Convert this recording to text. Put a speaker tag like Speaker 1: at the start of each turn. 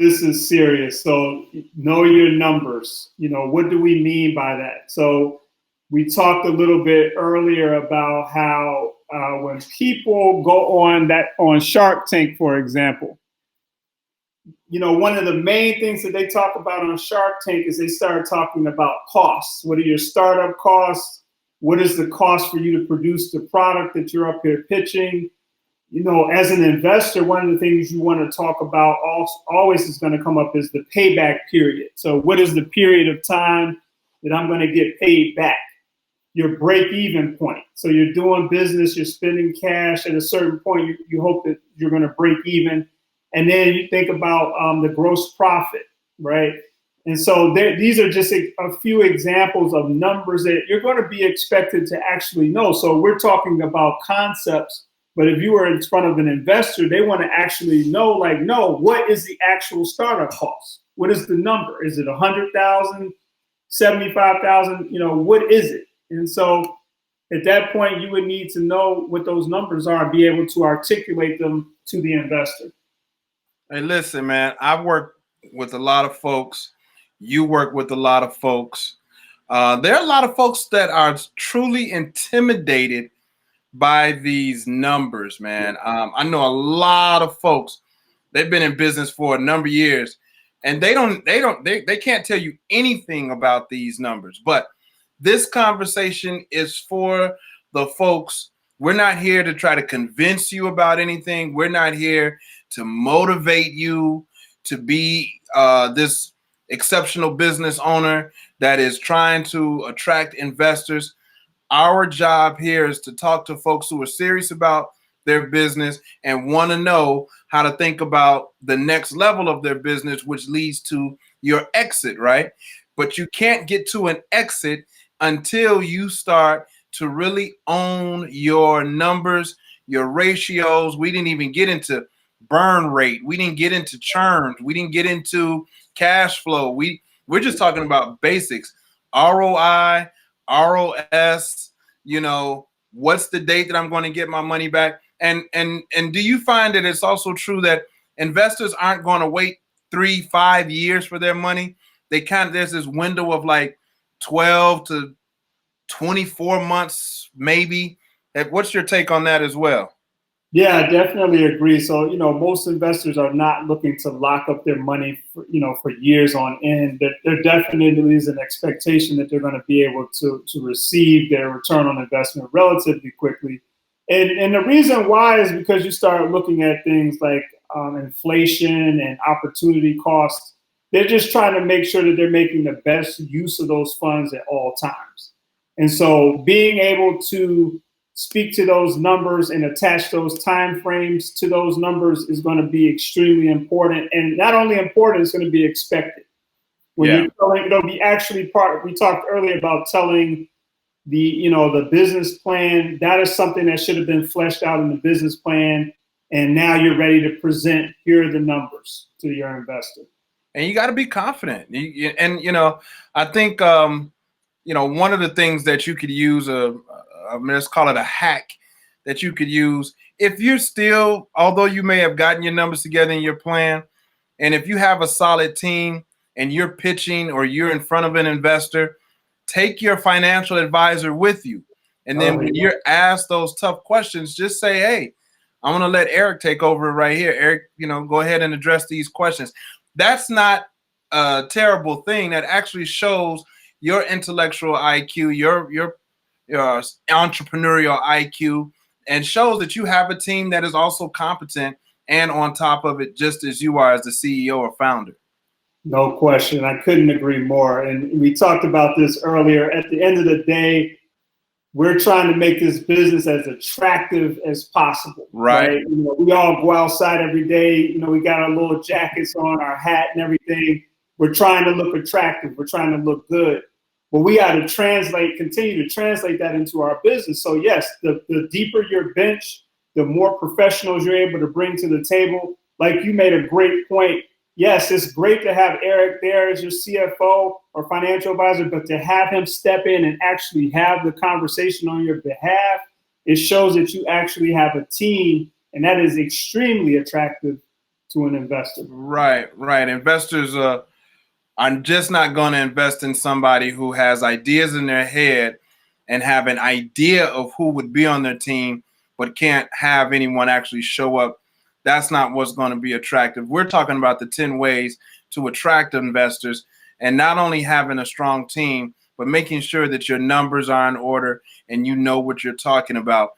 Speaker 1: This is serious. So know your numbers. What do we mean by that? So we talked a little bit earlier about how when people go on Shark Tank, for example, one of the main things that they talk about on Shark Tank is they start talking about costs. What are your startup costs? What is the cost for you to produce the product that you're up here pitching? As an investor, one of the things you want to talk about always is going to come up is the payback period. So what is the period of time that I'm going to get paid back? Your break-even point. So you're doing business, you're spending cash. At a certain point, you hope that you're going to break even. And then you think about the gross profit, right? And so these are just a few examples of numbers that you're going to be expected to actually know. So we're talking about concepts, but if you were in front of an investor, they want to actually know, what is the actual startup cost? What is the number? Is it 100,000, 75,000? What is it? And so at that point, you would need to know what those numbers are and be able to articulate them to the investor.
Speaker 2: Hey, listen, man, I work with a lot of folks. You work with a lot of folks. There are a lot of folks that are truly intimidated by these numbers, man. I know a lot of folks. They've been in business for a number of years, and they can't tell you anything about these numbers. But this conversation is for the folks. We're not here to try to convince you about anything. We're not here to motivate you to be this exceptional business owner that is trying to attract investors. Our job here is to talk to folks who are serious about their business and want to know how to think about the next level of their business, which leads to your exit, right? But you can't get to an exit until you start to really own your numbers, your ratios. We didn't even get into burn rate. We didn't get into churn. We didn't get into cash flow. We're just talking about basics. ROI, ROS, what's the date that I'm going to get my money back? And do you find that it's also true that investors aren't going to wait 3-5 years for their money? There's this window of 12 to 24 months, maybe. What's your take on that as well?
Speaker 1: Yeah, I definitely agree. So, most investors are not looking to lock up their money for years on end. There definitely is an expectation that they're going to be able to receive their return on investment relatively quickly. And the reason why is because you start looking at things like inflation and opportunity costs. They're just trying to make sure that they're making the best use of those funds at all times. And so being able to speak to those numbers and attach those time frames to those numbers is going to be extremely important. And not only important, it's going to be expected. When you're telling, it'll be actually part. We talked earlier about telling the business plan. That is something that should have been fleshed out in the business plan. And now you're ready to present, here are the numbers to your investor.
Speaker 2: And you got to be confident. I think, one of the things that you could use, let's call it a hack that you could use. If you're still, although you may have gotten your numbers together in your plan, and if you have a solid team and you're pitching or you're in front of an investor, take your financial advisor with you. And then when you're asked those tough questions, just say, hey, I'm going to let Eric take over right here. Eric, go ahead and address these questions. That's not a terrible thing. That actually shows your intellectual IQ, your entrepreneurial IQ, and shows that you have a team that is also competent and on top of it, just as you are as the CEO or founder.
Speaker 1: No question. I couldn't agree more. And we talked about this earlier. At the end of the day, we're trying to make this business as attractive as possible.
Speaker 2: Right.
Speaker 1: We all go outside every day. We got our little jackets on, our hat and everything. We're trying to look attractive. We're trying to look good. But we got to continue to translate that into our business. So yes, the deeper your bench, the more professionals you're able to bring to the table. Like you made a great point. Yes, it's great to have Eric there as your CFO or financial advisor, but to have him step in and actually have the conversation on your behalf, it shows that you actually have a team, and that is extremely attractive to an investor.
Speaker 2: Right, right. Investors are just not going to invest in somebody who has ideas in their head and have an idea of who would be on their team, but can't have anyone actually show up. That's not what's going to be attractive. We're talking about the 10 ways to attract investors, and not only having a strong team, but making sure that your numbers are in order and you know what you're talking about.